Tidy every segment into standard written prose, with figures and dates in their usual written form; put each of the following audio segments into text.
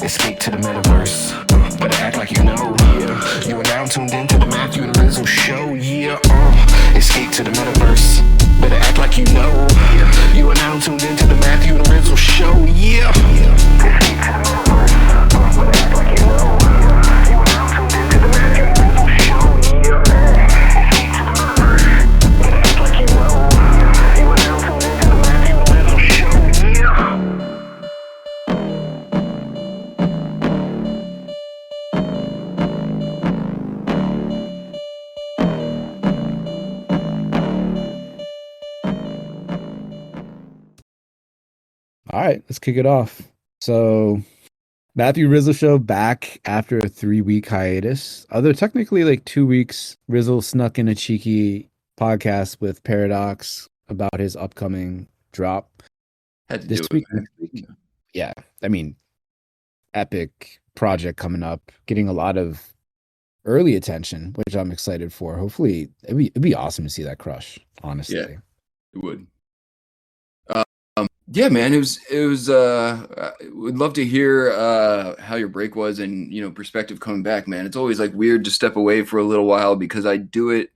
Escape to the metaverse. Better act like you know. Yeah. You are now tuned into the Matthew and Rizzo show. Yeah. Escape to the metaverse. Better act like you know. Yeah. You are now tuned into the Matthew and Rizzo show. Yeah. Escape to the metaverse. Better act like you know. Yeah. You are now tuned into the Matthew and Rizzo show. Yeah. Escape to the metaverse. Better act like you know. You are now tuned into the Matthew and Rizzo show. Yeah. All right, let's kick it off. So, Matthew Rizzo show back after a 3-week hiatus. Although technically like 2 weeks, Rizzo snuck in a cheeky podcast with Paradox about his upcoming drop Had to this do week. it, man. Next week. Yeah, I mean, epic project coming up, getting a lot of early attention, which I'm excited for. Hopefully, it'd be awesome to see that crush. Honestly, Yeah. It would. Yeah, man, it was would love to hear how your break was and, perspective coming back, man. It's always like weird to step away for a little while because I do it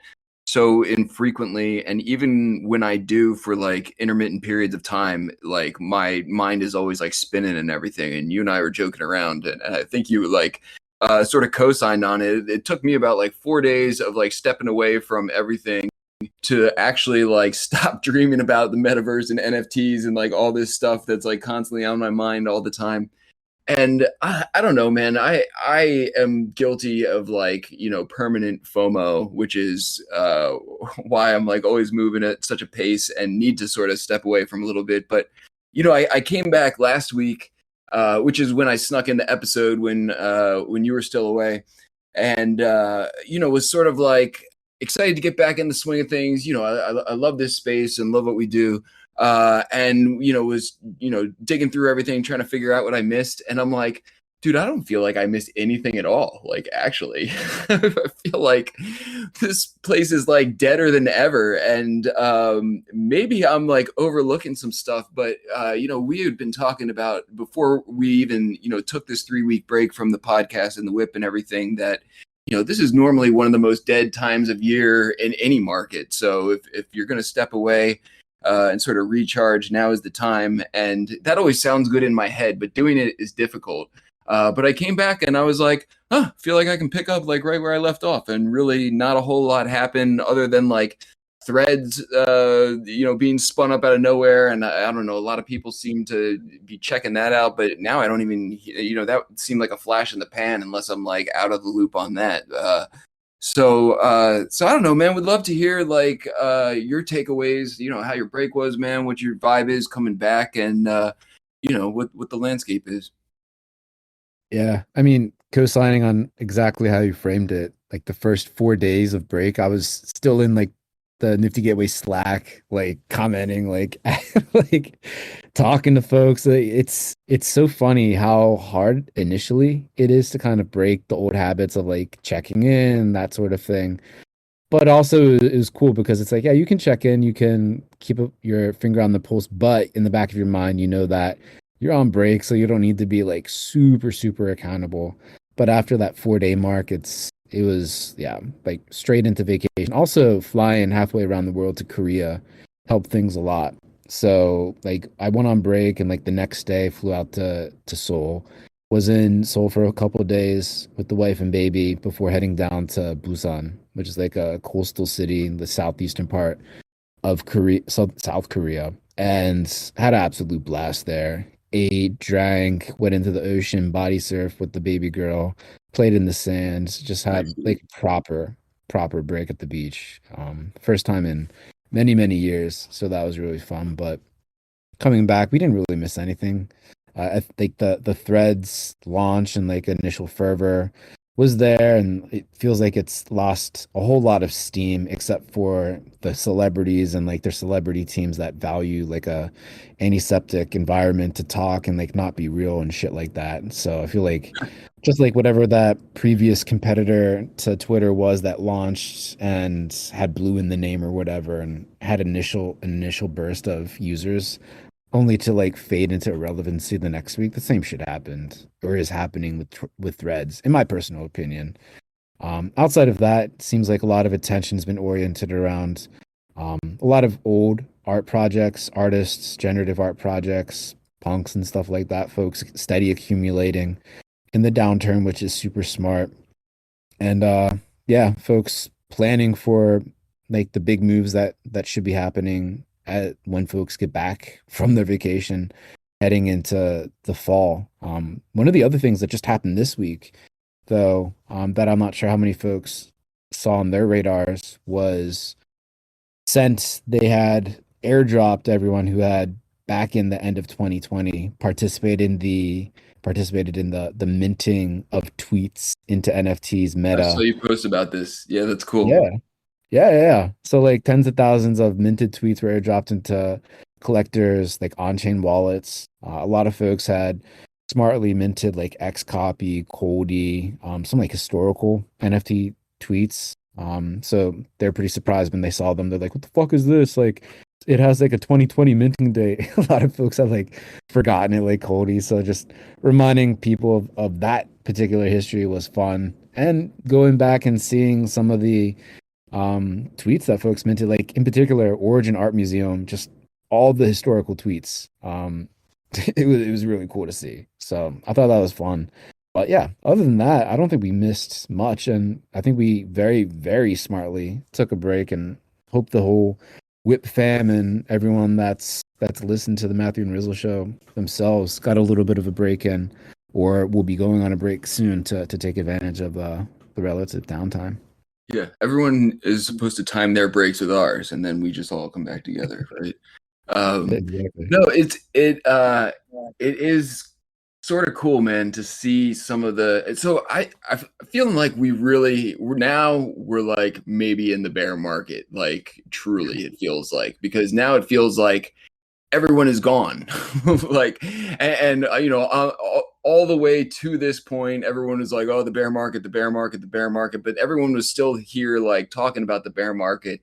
so infrequently, and even when I do for like intermittent periods of time, like my mind is always like spinning and everything. And you and I were joking around, and I think you like sort of co-signed on it. It took me about like 4 days of like stepping away from everything to actually like stop dreaming about the metaverse and NFTs and like all this stuff that's like constantly on my mind all the time. And I don't know, man. I am guilty of like, permanent FOMO, which is why I'm like always moving at such a pace and need to sort of step away from a little bit. But, I came back last week, which is when I snuck in the episode when you were still away, and, was sort of like, excited to get back in the swing of things. I love this space and love what we do. And was digging through everything, trying to figure out what I missed. And I'm like, dude, I don't feel like I missed anything at all. Like, actually, I feel like this place is like deader than ever. And maybe I'm like overlooking some stuff. But, we had been talking about before we even, took this 3-week break from the podcast and the whip and everything that, this is normally one of the most dead times of year in any market. So if you're going to step away and sort of recharge, now is the time. And that always sounds good in my head, but doing it is difficult. But I came back and I was like, feel like I can pick up like right where I left off, and really not a whole lot happened other than like threads, being spun up out of nowhere. And I don't know, a lot of people seem to be checking that out, but now I don't even, that seemed like a flash in the pan unless I'm like out of the loop on that. So I don't know, man, would love to hear like your takeaways, how your break was, man, what your vibe is coming back, and what the landscape is. yeah. I mean, co-signing on exactly how you framed it. Like the first 4 days of break, I was still in like the Nifty Gateway Slack, like commenting, like like talking to folks. It's so funny how hard initially it is to kind of break the old habits of like checking in, that sort of thing. But also it was cool because it's like, yeah, you can check in, you can keep your finger on the pulse, but in the back of your mind, you know that you're on break, so you don't need to be like super, super accountable. But after that 4-day mark, it was, yeah, like straight into vacation. Also, flying halfway around the world to Korea helped things a lot. So, like, I went on break, and like the next day, flew out to Seoul. Was in Seoul for a couple of days with the wife and baby before heading down to Busan, which is like a coastal city in the southeastern part of Korea, South Korea, and had an absolute blast there. Ate, drank, went into the ocean, body surf with the baby girl, played in the sand, just had like proper break at the beach. First time in many, many years. So that was really fun. But coming back, we didn't really miss anything. I think the threads launch and like initial fervor was there, and it feels like it's lost a whole lot of steam except for the celebrities and like their celebrity teams that value like a antiseptic environment to talk and like not be real and shit like that. And so I feel like just like whatever that previous competitor to Twitter was that launched and had blue in the name or whatever and had initial burst of users, only to like fade into irrelevancy the next week. The same shit happened or is happening with threads, in my personal opinion. Outside of that, seems like a lot of attention's been oriented around a lot of old art projects, artists, generative art projects, punks and stuff like that. Folks steady accumulating in the downturn, which is super smart. And yeah, folks planning for like the big moves that should be happening when folks get back from their vacation heading into the fall. One of the other things that just happened this week, though, that I'm not sure how many folks saw on their radars was since they had airdropped everyone who had back in the end of 2020 participated in the minting of tweets into NFTs I saw meta. you post about this. Yeah, that's cool. Yeah. Yeah. So like tens of thousands of minted tweets were airdropped into collectors, like on-chain wallets. A lot of folks had smartly minted like X copy, Coldie, some like historical NFT tweets. So they're pretty surprised when they saw them. They're like, "What the fuck is this?" Like, it has like a 2020 minting date. A lot of folks have like forgotten it, like Coldie. So just reminding people of that particular history was fun, and going back and seeing some of the tweets that folks minted, like in particular Origin Art Museum, just all the historical tweets. It was really cool to see. So I thought that was fun. But yeah, other than that, I don't think we missed much, and I think we very, very smartly took a break, and hope the whole Whip fam and everyone that's listened to the Matthew and Rizzle show themselves got a little bit of a break in, or will be going on a break soon to take advantage of the relative downtime. Yeah, everyone is supposed to time their breaks with ours, and then we just all come back together, right? Exactly. No, it is sort of cool, man, to see some of the. So I'm feeling like we're like maybe in the bear market, like truly it feels like, because now it feels like everyone is gone, like, and all the way to this point, everyone was like, oh, the bear market, the bear market, the bear market, but everyone was still here like talking about the bear market.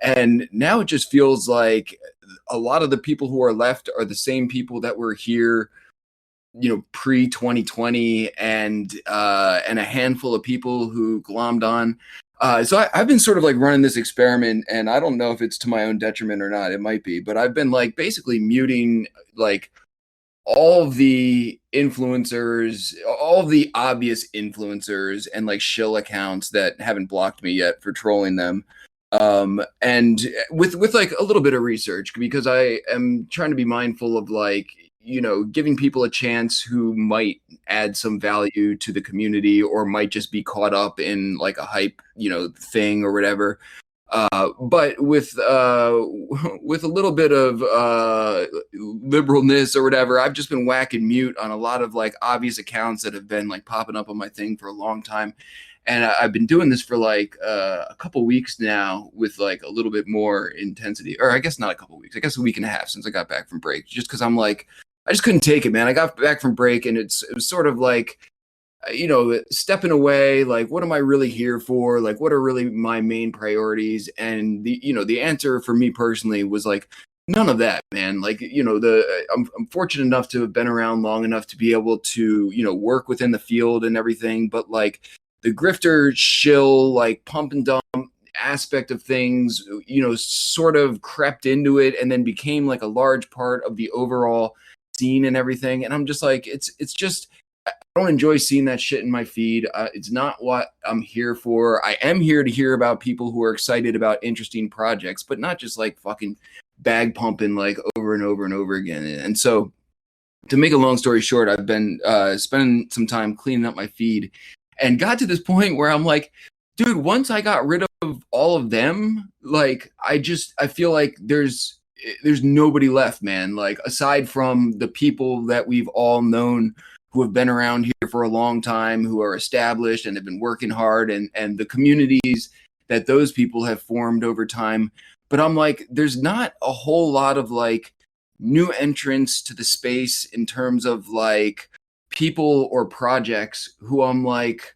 And now it just feels like a lot of the people who are left are the same people that were here, pre 2020, and a handful of people who glommed on. So I've been sort of like running this experiment, and I don't know if it's to my own detriment or not. It might be, but I've been like basically muting like all of the influencers, all of the obvious influencers, and like shill accounts that haven't blocked me yet for trolling them. And with like a little bit of research, because I am trying to be mindful of like, giving people a chance who might add some value to the community, or might just be caught up in like a hype, thing or whatever. But with with a little bit of liberalness or whatever, I've just been whacking mute on a lot of like obvious accounts that have been like popping up on my thing for a long time. And I've been doing this for like a couple weeks now with like a little bit more intensity, or I guess not a couple weeks, I guess a week and a half since I got back from break, just because I'm like, I just couldn't take it, man. I got back from break, and it was sort of like, stepping away, like, what am I really here for? Like, what are really my main priorities? And the answer for me personally was like, none of that, man. Like, I'm fortunate enough to have been around long enough to be able to, work within the field and everything. But like the grifter shill, like pump and dump aspect of things, sort of crept into it, and then became like a large part of the overall scene and everything. And I'm just like, it's just, I don't enjoy seeing that shit in my feed. It's not what I'm here for. I am here to hear about people who are excited about interesting projects, but not just like fucking bag pumping like over and over and over again. And so, to make a long story short, I've been spending some time cleaning up my feed, and got to this point where I'm like, dude, once I got rid of all of them, like I feel like there's nobody left, man. Like, aside from the people that we've all known, who have been around here for a long time, who are established and have been working hard, and the communities that those people have formed over time. But I'm like, there's not a whole lot of like new entrants to the space in terms of like people or projects who I'm like,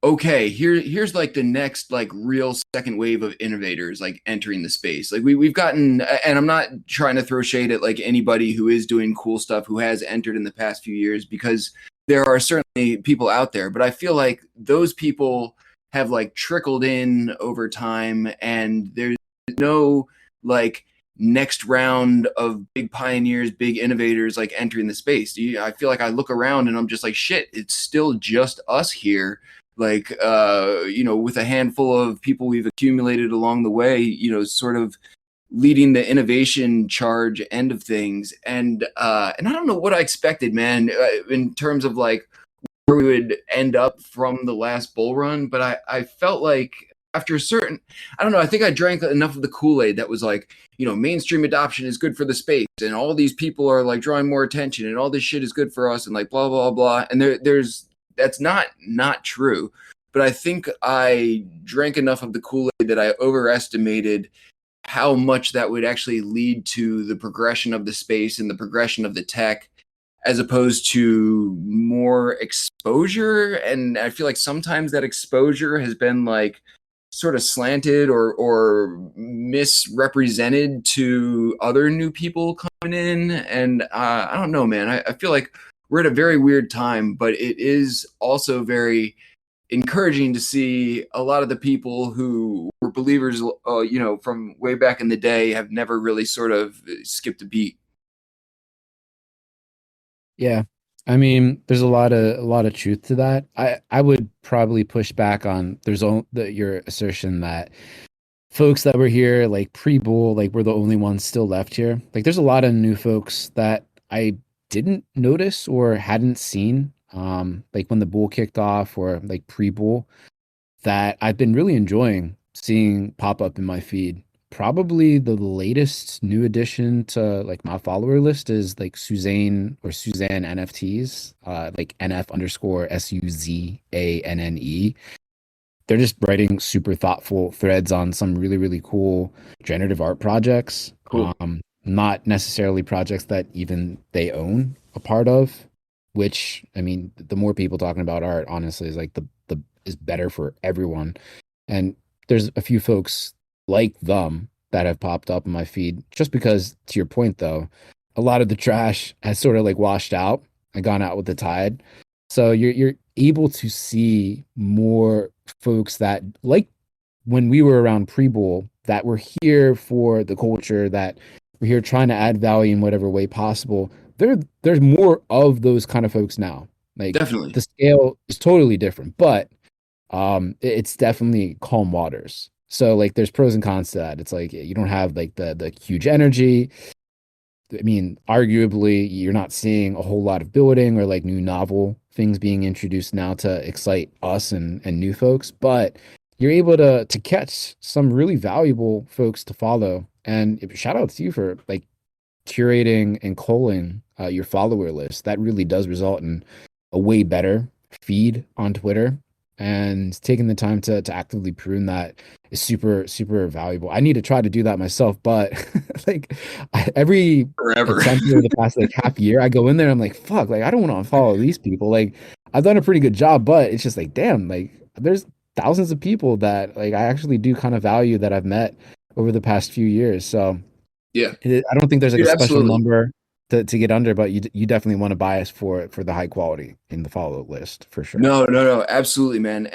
okay, here's like the next like real second wave of innovators like entering the space. Like we've gotten, and I'm not trying to throw shade at like anybody who is doing cool stuff who has entered in the past few years, because there are certainly people out there, but I feel like those people have like trickled in over time, and there's no like next round of big pioneers, big innovators like entering the space. I feel like I look around and I'm just like, shit, it's still just us here, like with a handful of people we've accumulated along the way, sort of leading the innovation charge end of things. And I don't know what I expected, man, in terms of like where we would end up from the last bull run, but I felt like after a certain, I don't know, I think I drank enough of the Kool-Aid that was like, mainstream adoption is good for the space, and all these people are like drawing more attention, and all this shit is good for us, and like blah blah blah. And there's that's not true. But I think I drank enough of the Kool-Aid that I overestimated how much that would actually lead to the progression of the space and the progression of the tech, as opposed to more exposure. And I feel like sometimes that exposure has been like sort of slanted or misrepresented to other new people coming in. And I don't know, man. I feel like we're at a very weird time, but it is also very encouraging to see a lot of the people who were believers, from way back in the day, have never really sort of skipped a beat. Yeah. I mean, there's a lot of truth to that. I would probably push back on your assertion that folks that were here like pre-bull, like we're the only ones still left here. Like there's a lot of new folks that I didn't notice or hadn't seen like when the bull kicked off or like pre-bull, that I've been really enjoying seeing pop up in my feed. Probably the latest new addition to like my follower list is like Suzanne NFTs, like NF_SUZANNE. They're just writing super thoughtful threads on some really, really cool generative art projects. Cool. Not necessarily projects that even they own a part of, which I mean, the more people talking about art, honestly, is like the is better for everyone. And there's a few folks like them that have popped up in my feed just because, to your point though, a lot of the trash has sort of like washed out and gone out with the tide. So you're able to see more folks that like when we were around pre-bowl that were here for the culture, that were here trying to add value in whatever way possible. There's more of those kind of folks now. Like Definitely. the scale is totally different, but it's definitely calm waters. So like there's pros and cons to that. It's like you don't have like the huge energy. I mean, arguably, you're not seeing a whole lot of building or like new novel things being introduced now to excite us and new folks, but you're able to catch some really valuable folks to follow. And shout out to you for like curating and culling your follower list. That really does result in a way better feed on Twitter. And taking the time to actively prune that is super, super valuable. I need to try to do that myself, but like every Forever. attempt over the past like half year, I go in there, I'm like, fuck, like I don't want to unfollow these people. Like I've done a pretty good job, but it's just like, damn, like there's thousands of people that like I actually do kind of value that I've met over the past few years. So Yeah. I don't think there's like Dude, a special absolutely. number to get under, but you definitely want to bias for the high quality in the follow list for sure. No, absolutely, man.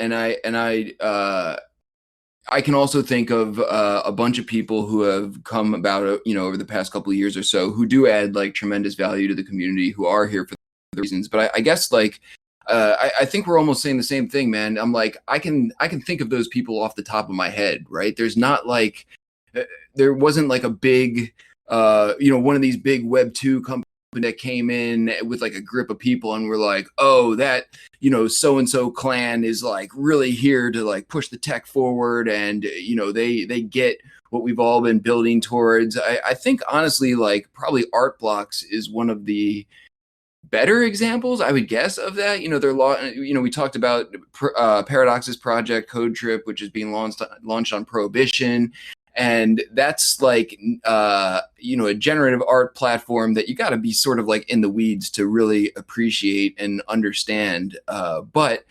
I can also think of a bunch of people who have come about, over the past couple of years or so, who do add like tremendous value to the community, who are here for the reasons. But I guess like I think we're almost saying the same thing, man. I'm like I can think of those people off the top of my head, right? There's not like there wasn't like a big one of these big Web2 companies that came in with like a grip of people and were like, oh, that so and so clan is like really here to like push the tech forward, and they get what we've all been building towards. I think honestly, like probably Art Blocks is one of the better examples, I would guess, of that. We talked about Paradox's project Code Trip, which is being launched on Prohibition. And that's like, a generative art platform that you got to be sort of like in the weeds to really appreciate and understand. But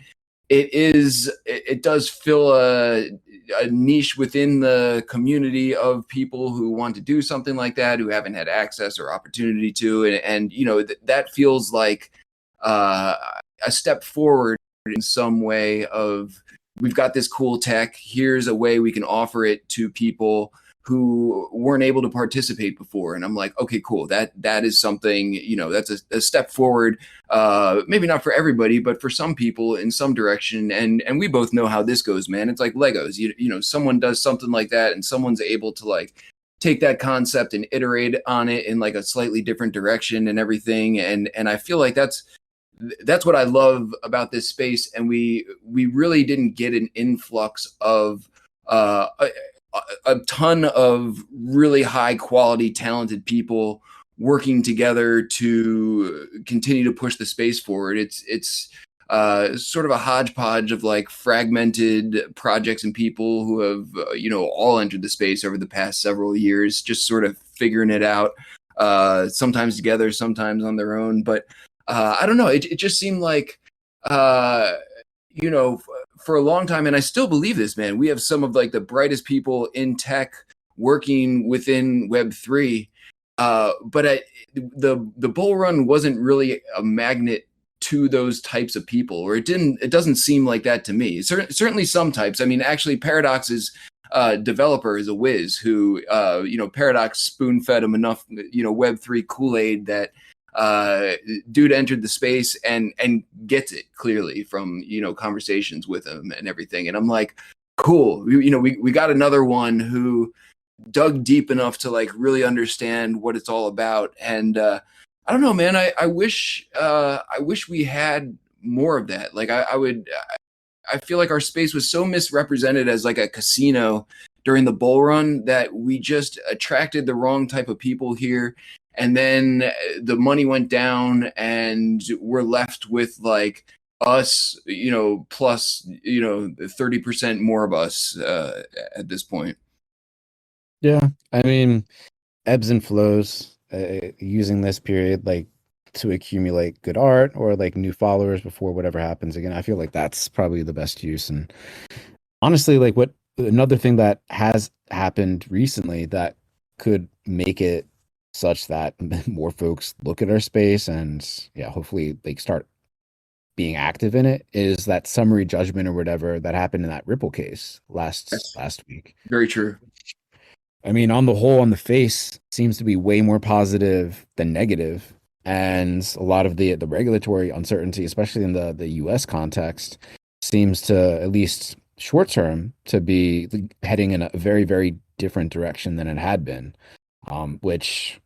it does fill a niche within the community of people who want to do something like that, who haven't had access or opportunity to, and that feels like a step forward in some way of, we've got this cool tech, here's a way we can offer it to people who weren't able to participate before. And I'm like, okay, cool. That is something, that's a step forward. Maybe not for everybody, but for some people in some direction. And we both know how this goes, man. It's like Legos. Someone does something like that, and someone's able to like take that concept and iterate on it in like a slightly different direction and everything. And I feel like that's what I love about this space. And we really didn't get an influx of a ton of really high quality, talented people working together to continue to push the space forward. It's sort of a hodgepodge of like fragmented projects and people who have, all entered the space over the past several years, just sort of figuring it out, sometimes together, sometimes on their own. But I don't know. It just seemed like, for a long time, and I still believe this, man, we have some of like the brightest people in tech working within Web3. But the bull run wasn't really a magnet to those types of people, or it doesn't seem like that to me. Certainly some types. I mean, actually Paradox's developer is a whiz who, Paradox spoon fed him enough, Web3 Kool-Aid that dude entered the space and gets it clearly from conversations with him and everything. And I'm like, cool, we got another one who dug deep enough to like really understand what it's all about. And I don't know, man, I wish we had more of that. Like I feel like our space was so misrepresented as like a casino during the bull run that we just attracted the wrong type of people here. And then the money went down and we're left with like us, plus, 30% more of us at this point. Yeah. I mean, ebbs and flows, using this period like to accumulate good art or like new followers before whatever happens again. I feel like that's probably the best use. And honestly, like another thing that has happened recently that could make it such that more folks look at our space and hopefully like start being active in it is that summary judgment or whatever that happened in that Ripple case last week. Very true. I mean, on the whole, on the face, seems to be way more positive than negative. And a lot of the regulatory uncertainty, especially in the US context, seems to, at least short term, to be heading in a very, very different direction than it had been. Which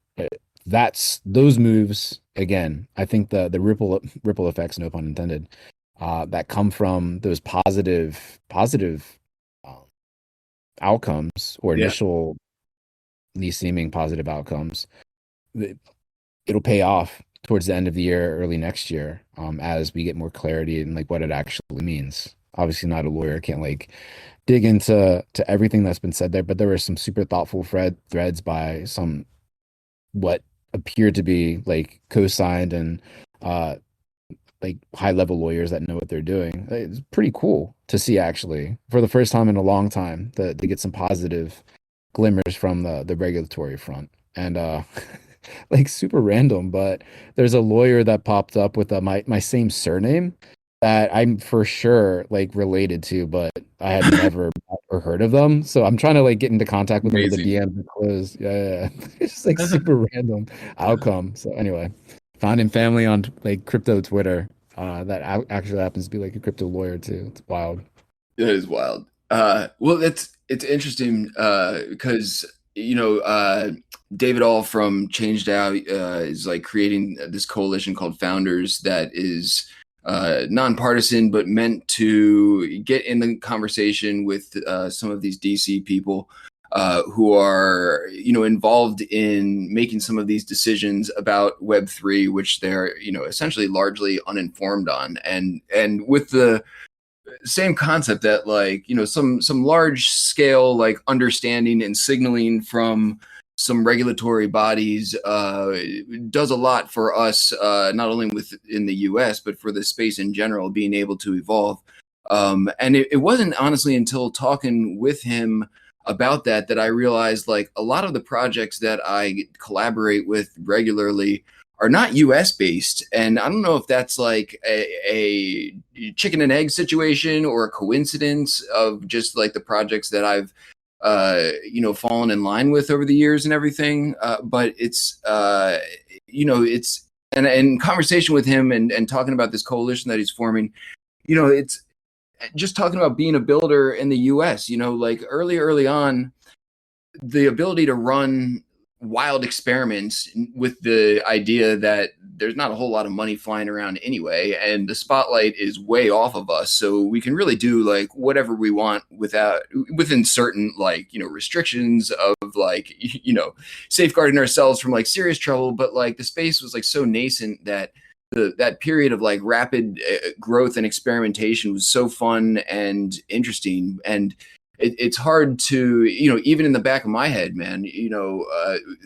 that's those moves again. I think the ripple effects, no pun intended, that come from those positive outcomes or initially seeming positive outcomes. It'll pay off towards the end of the year, early next year, as we get more clarity and like what it actually means. Obviously, not a lawyer, can't like dig into everything that's been said there, but there were some super thoughtful threads by some what appeared to be like co-signed and like high level lawyers that know what they're doing. It's pretty cool to see, actually, for the first time in a long time, that they get some positive glimmers from the regulatory front. And like super random, but there's a lawyer that popped up with my same surname that I'm for sure like related to, but I had never met or heard of them. So I'm trying to like get into contact with them with the DMs and close. Yeah. It's just like super random outcome. So anyway, found him family on like crypto Twitter. That actually happens to be like a crypto lawyer too. It's wild. It is wild. Well, it's interesting because David All from Changed Out is like creating this coalition called Founders that is nonpartisan, but meant to get in the conversation with some of these DC people who are, involved in making some of these decisions about Web3, which they're, essentially largely uninformed on, and with the same concept that like, some large scale like understanding and signaling from some regulatory bodies does a lot for us, not only within the US, but for the space in general, being able to evolve. And it wasn't honestly until talking with him about that I realized like a lot of the projects that I collaborate with regularly are not US based. And I don't know if that's like a chicken and egg situation or a coincidence of just like the projects that I've fallen in line with over the years and everything. But it's it's and conversation with him and talking about this coalition that he's forming, it's just talking about being a builder in the US, like early on, the ability to run wild experiments with the idea that there's not a whole lot of money flying around anyway, and the spotlight is way off of us, so we can really do like whatever we want within certain like restrictions of like safeguarding ourselves from like serious trouble. But like the space was like so nascent that that period of like rapid growth and experimentation was so fun and interesting. And it's hard to, even in the back of my head, man,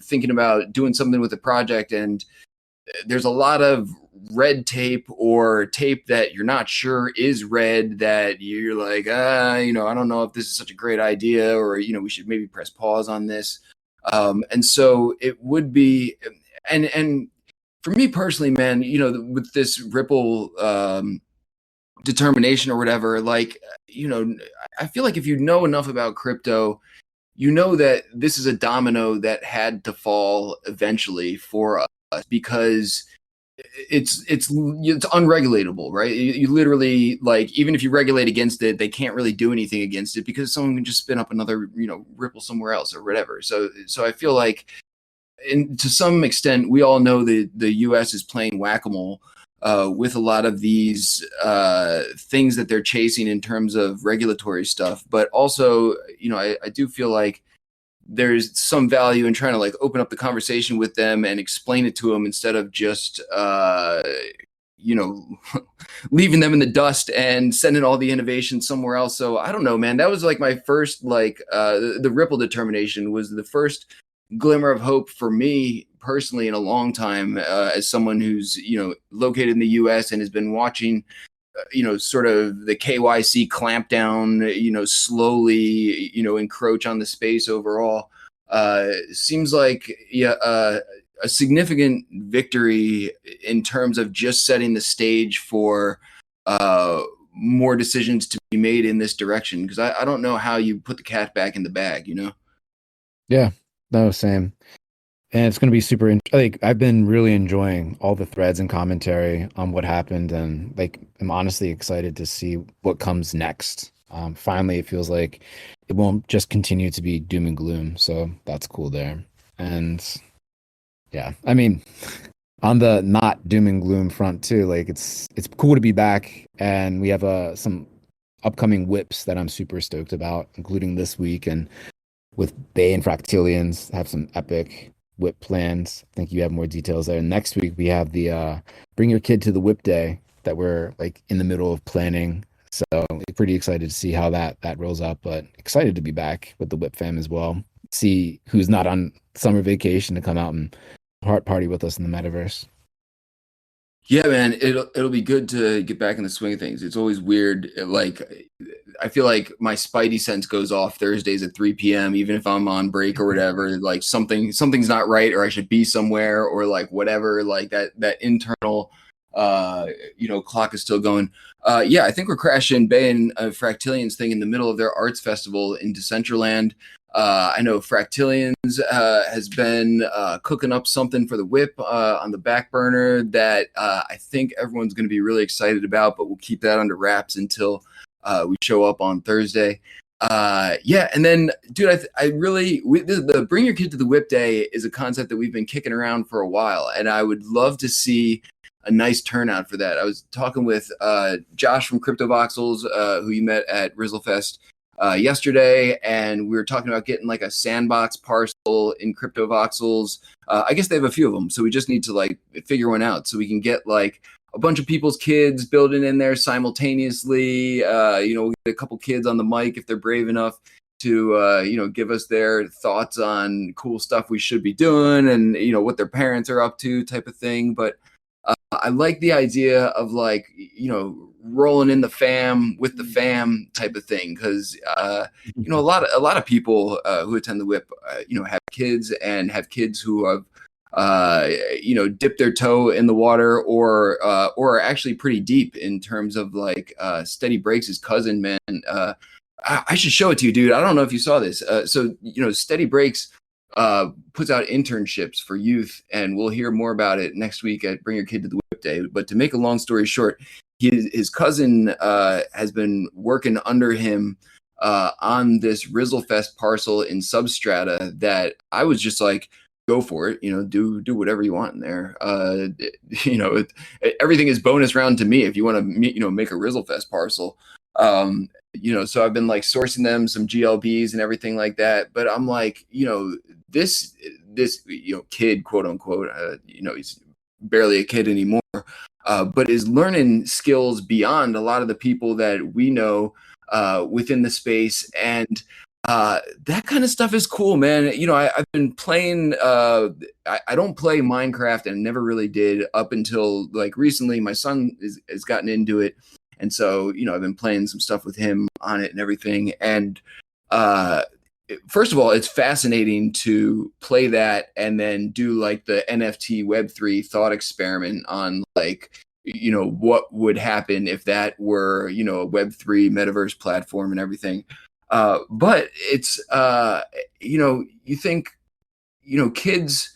thinking about doing something with a project, and there's a lot of red tape or tape that you're not sure is red, that you're like, I don't know if this is such a great idea, or, we should maybe press pause on this. And so it would be, and for me personally, man, with this Ripple determination or whatever, like, I feel like if you know enough about crypto, that this is a domino that had to fall eventually for us, because it's unregulatable, right? You literally, like, even if you regulate against it, they can't really do anything against it because someone can just spin up another, Ripple somewhere else or whatever. So I feel like, and to some extent, we all know that the U.S. is playing whack-a-mole with a lot of these things that they're chasing in terms of regulatory stuff. But also, I do feel like there's some value in trying to like open up the conversation with them and explain it to them instead of just leaving them in the dust and sending all the innovation somewhere else. So I don't know, man. That was like my first the Ripple determination was the first glimmer of hope for me personally in a long time, as someone who's located in the US and has been watching sort of the KYC clampdown slowly encroach on the space overall. Seems like a significant victory in terms of just setting the stage for more decisions to be made in this direction, because I don't know how you put the cat back in the bag. Yeah, no, same. And it's going to be super. Like, I've been really enjoying all the threads and commentary on what happened, and like I'm honestly excited to see what comes next. Finally, it feels like it won't just continue to be doom and gloom. So that's cool there. And yeah, I mean, on the not doom and gloom front too, like it's cool to be back, and we have some upcoming whips that I'm super stoked about, including this week, and with Bay and Fractilians have some epic whip plans. I think you have more details there. Next week we have the bring your kid to the whip day that we're like in the middle of planning. So pretty excited to see how that rolls out, but excited to be back with the whip fam as well. See who's not on summer vacation to come out and party with us in the metaverse. Yeah, man, it'll be good to get back in the swing of things. It's always weird. Like, I feel like my spidey sense goes off Thursdays at 3 p.m. even if I'm on break or whatever. Like something's not right, or I should be somewhere, or like whatever. Like that internal, clock is still going. Yeah, I think we're crashing Bay and Fractilians thing in the middle of their arts festival in Decentraland. I know Fractilians has been cooking up something for the whip on the back burner that I think everyone's going to be really excited about, but we'll keep that under wraps until we show up on Thursday. Yeah, and then, dude, the Bring Your Kid to the Whip Day is a concept that we've been kicking around for a while, and I would love to see a nice turnout for that. I was talking with Josh from CryptoVoxels, who you met at Rizzlefest yesterday, and we were talking about getting like a sandbox parcel in CryptoVoxels. I guess they have a few of them, so we just need to like figure one out so we can get like a bunch of people's kids building in there simultaneously. We'll get a couple kids on the mic if they're brave enough to give us their thoughts on cool stuff we should be doing, and what their parents are up to, type of thing. But I like the idea of like rolling in the fam with the fam type of thing. Cause, you know, a lot of people who attend the whip, you know, have kids and have kids who have, you know, dipped their toe in the water or are actually pretty deep in terms of like Steady Breaks' cousin, man. I should show it to you, dude. I don't know if you saw this. So, you know, Steady Breaks puts out internships for youth, and we'll hear more about it next week at Bring Your Kid to the Whip Day. But to make a long story short, his cousin has been working under him on this Rizzlefest parcel in Substrata that I was just like, go for it, you know, do whatever you want in there. You know, everything is bonus round to me if you want to, you know, make a Rizzlefest parcel. You know, so I've been like sourcing them some GLBs and everything like that. But I'm like, you know, this you know, kid, quote unquote, you know, he's barely a kid anymore, but is learning skills beyond a lot of the people that we know within the space. And that kind of stuff is cool, man. You know, I've been playing, I don't play Minecraft and never really did up until like recently. My son has gotten into it. And so, you know, I've been playing some stuff with him on it and everything. And first of all, it's fascinating to play that and then do like the NFT Web3 thought experiment on like, you know, what would happen if that were, you know, a Web3 metaverse platform and everything. But it's, you know, you think, you know, kids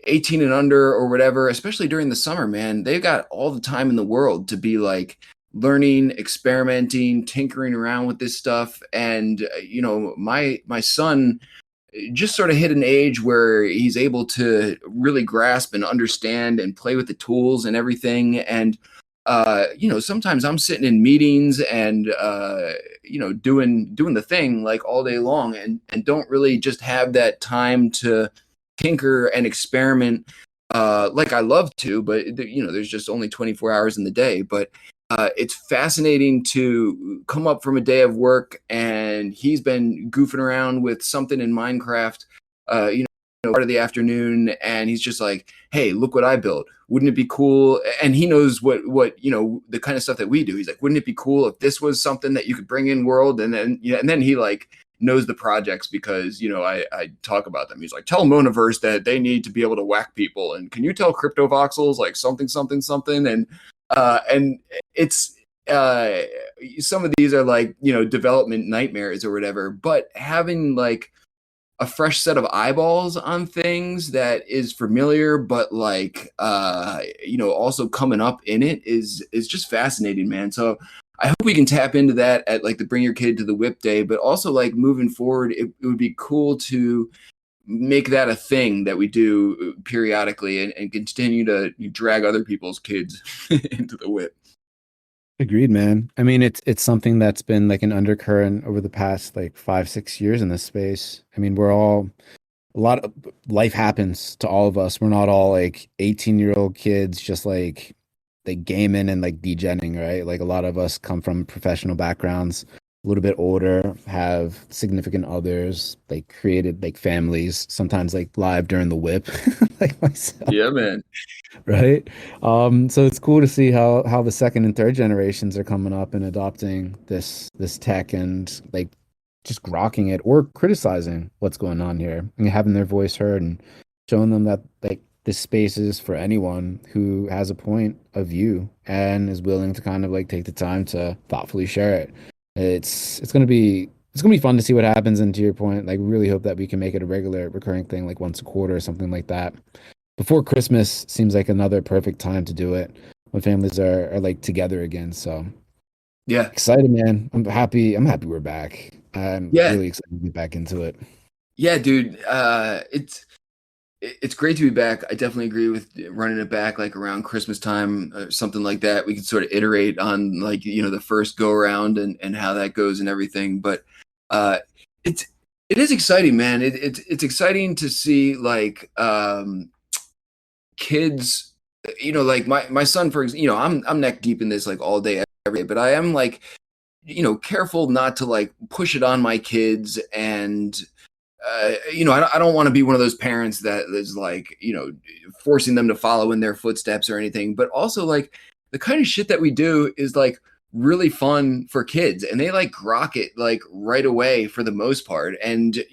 18 and under or whatever, especially during the summer, man, they've got all the time in the world to be like learning, experimenting, tinkering around with this stuff. And, you know, my son just sort of hit an age where he's able to really grasp and understand and play with the tools and everything. And, you know, sometimes I'm sitting in meetings and, you know, doing the thing like all day long and don't really just have that time to tinker and experiment like I love to, but, you know, there's just only 24 hours in the day. But it's fascinating to come up from a day of work and he's been goofing around with something in Minecraft, you know, part of the afternoon, and he's just like, hey, look what I built. Wouldn't it be cool? And he knows what, you know, the kind of stuff that we do. He's like, wouldn't it be cool if this was something that you could bring in world? And then, yeah, and then he like knows the projects because, you know, I talk about them. He's like, tell Monaverse that they need to be able to whack people. And can you tell Crypto Voxels like something. And it's, some of these are like, you know, development nightmares or whatever, but having like a fresh set of eyeballs on things that is familiar, but like, you know, also coming up in it is just fascinating, man. So I hope we can tap into that at like the Bring Your Kid to the Whip Day, but also like moving forward, it would be cool to make that a thing that we do periodically and continue to drag other people's kids into the whip. Agreed, man. I mean, it's something that's been like an undercurrent over the past like 5-6 years in this space. I mean, a lot of life happens to all of us. We're not all like 18-year-old kids just like gaming and like degenning, right? Like a lot of us come from professional backgrounds, a little bit older, have significant others, like created like families, sometimes like live during the whip, like myself. Yeah, man. Right. So it's cool to see how the second and third generations are coming up and adopting this tech and like just grokking it or criticizing what's going on here and having their voice heard and showing them that like this space is for anyone who has a point of view and is willing to kind of like take the time to thoughtfully share it. It's gonna be fun to see what happens. And to your point, like really hope that we can make it a regular recurring thing, like once a quarter or something like that. Before Christmas seems like another perfect time to do it when families are like together again. So yeah, excited, man. I'm happy we're back. I'm really excited to get back into it. Yeah, dude. It's great to be back. I definitely agree with running it back like around Christmas time or something like that. We could sort of iterate on like, you know, the first go around and how that goes and everything. But it is exciting, man. It's exciting to see like kids, you know, like my son, for example, you know, I'm neck deep in this like all day, every day, but I am like, you know, careful not to like push it on my kids. And you know, I don't want to be one of those parents that is like, you know, forcing them to follow in their footsteps or anything. But also like the kind of shit that we do is like really fun for kids, and they like grok it like right away for the most part. And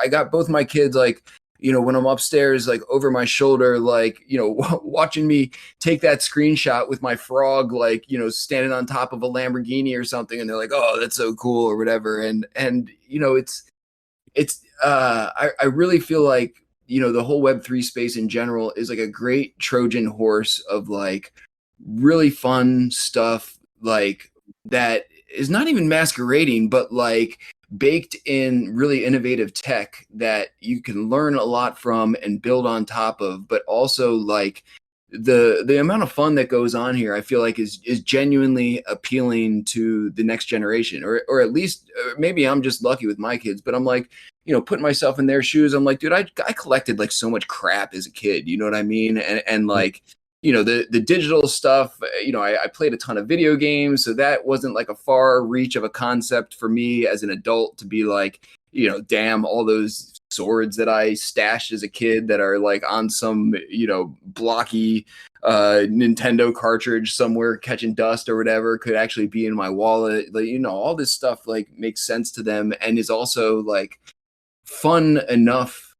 I got both my kids like, when I'm upstairs, like over my shoulder, like, watching me take that screenshot with my frog, like, standing on top of a Lamborghini or something. And they're like, oh, that's so cool or whatever. And I really feel like, the whole Web3 space in general is like a great Trojan horse of like really fun stuff, like that is not even masquerading, but like baked in really innovative tech that you can learn a lot from and build on top of. But also like the amount of fun that goes on here, I feel like is genuinely appealing to the next generation, or at least maybe I'm just lucky with my kids, but I'm like, putting myself in their shoes. I'm like, dude, I collected like so much crap as a kid. You know what I mean? And like, the digital stuff, I played a ton of video games. So that wasn't like a far reach of a concept for me as an adult to be like, damn, all those swords that I stashed as a kid that are like on some, blocky Nintendo cartridge somewhere catching dust or whatever could actually be in my wallet. Like, all this stuff like makes sense to them and is also like fun enough.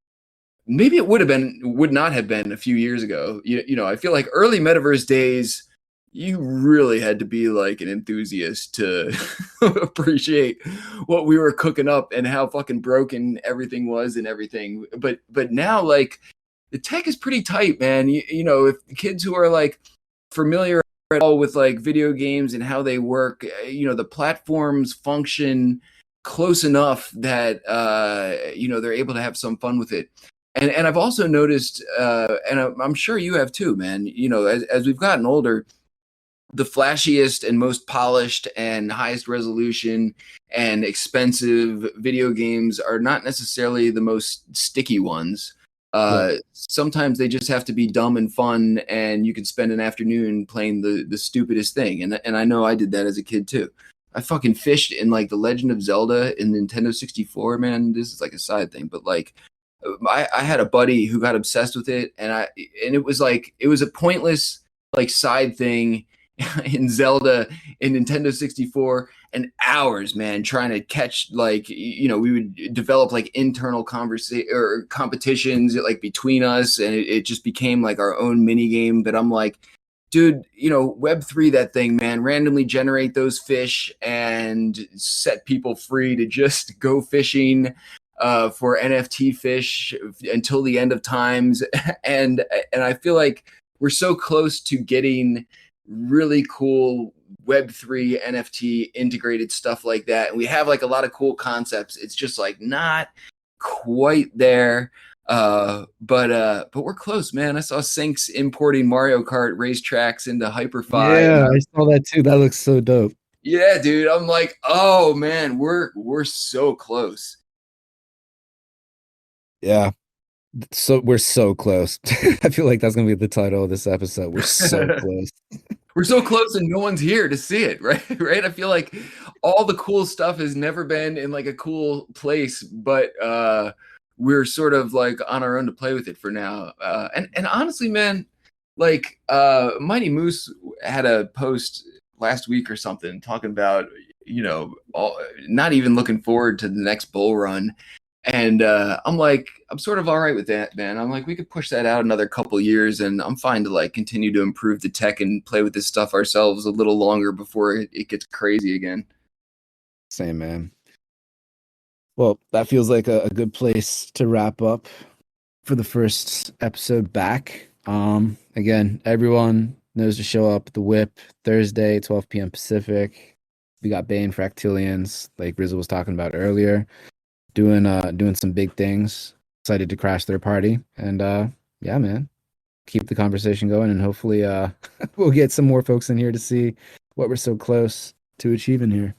Maybe it would not have been a few years ago. I feel like early metaverse days, you really had to be like an enthusiast to appreciate what we were cooking up and how fucking broken everything was and everything. But now, like, the tech is pretty tight, man. If the kids who are like familiar at all with like video games and how they work, the platforms function close enough that they're able to have some fun with it. And I've also noticed, and I'm sure you have too, man, as we've gotten older, the flashiest and most polished and highest resolution and expensive video games are not necessarily the most sticky ones. Sometimes they just have to be dumb and fun, and you can spend an afternoon playing the stupidest thing. And I know I did that as a kid too. I fucking fished in like The Legend of Zelda in Nintendo 64, man. This is like a side thing, but like, I had a buddy who got obsessed with it, and it was a pointless like side thing in Zelda in Nintendo 64, and hours, man, trying to catch like we would develop like internal conversation or competitions like between us, and it just became like our own mini game. But I'm like, dude, Web3 that thing, man, randomly generate those fish and set people free to just go fishing for NFT fish until the end of times. And I feel like we're so close to getting really cool Web3 NFT integrated stuff like that. And we have like a lot of cool concepts. It's just like not quite there. But we're close, man. I saw Sinks importing Mario Kart racetracks into HyperFi. Yeah, I saw that too. That looks so dope. Yeah, dude. I'm like, oh man, we're so close. Yeah. So we're so close. I feel like that's gonna be the title of this episode. We're so close. We're so close and no one's here to see it, right? Right? I feel like all the cool stuff has never been in like a cool place, but we're sort of like on our own to play with it for now. And honestly, man, like Mighty Moose had a post last week or something talking about, not even looking forward to the next bull run. And I'm like, I'm sort of all right with that, man. I'm like, we could push that out another couple years, and I'm fine to like continue to improve the tech and play with this stuff ourselves a little longer before it gets crazy again. Same, man. Well, that feels like a good place to wrap up for the first episode back. Again, everyone knows to show up at the Whip Thursday, 12 p.m. Pacific. We got Bane Fractilians, like Rizzo was talking about earlier, doing some big things. Excited to crash their party. And yeah, man, keep the conversation going, and hopefully we'll get some more folks in here to see what we're so close to achieving here.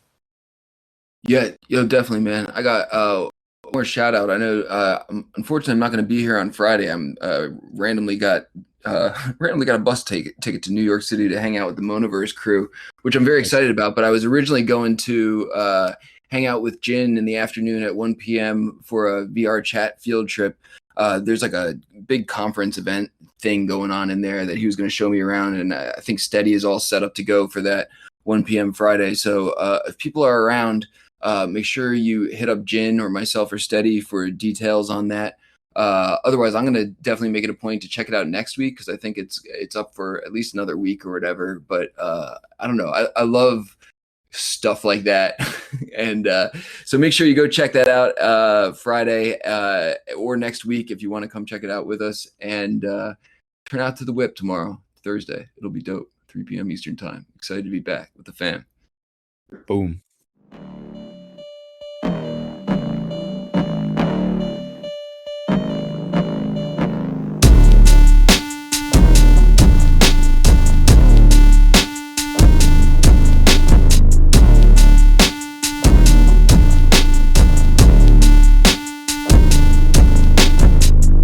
Yeah, definitely, man. I got one more shout out. I know, unfortunately, I'm not going to be here on Friday. I'm randomly got a bus ticket to New York City to hang out with the Monoverse crew, which I'm very excited about. But I was originally going to hang out with Jin in the afternoon at 1 p.m. for a VR chat field trip. There's like a big conference event thing going on in there that he was going to show me around, and I think Steady is all set up to go for that. 1 p.m. Friday. So if people are around, make sure you hit up Jin or myself or Steady for details on that. Otherwise, I'm going to definitely make it a point to check it out next week because I think it's up for at least another week or whatever. But I don't know. I love stuff like that. And so make sure you go check that out Friday or next week if you want to come check it out with us. And turn out to the whip tomorrow, Thursday. It'll be dope. 3 p.m. Eastern time. Excited to be back with the fam. Boom.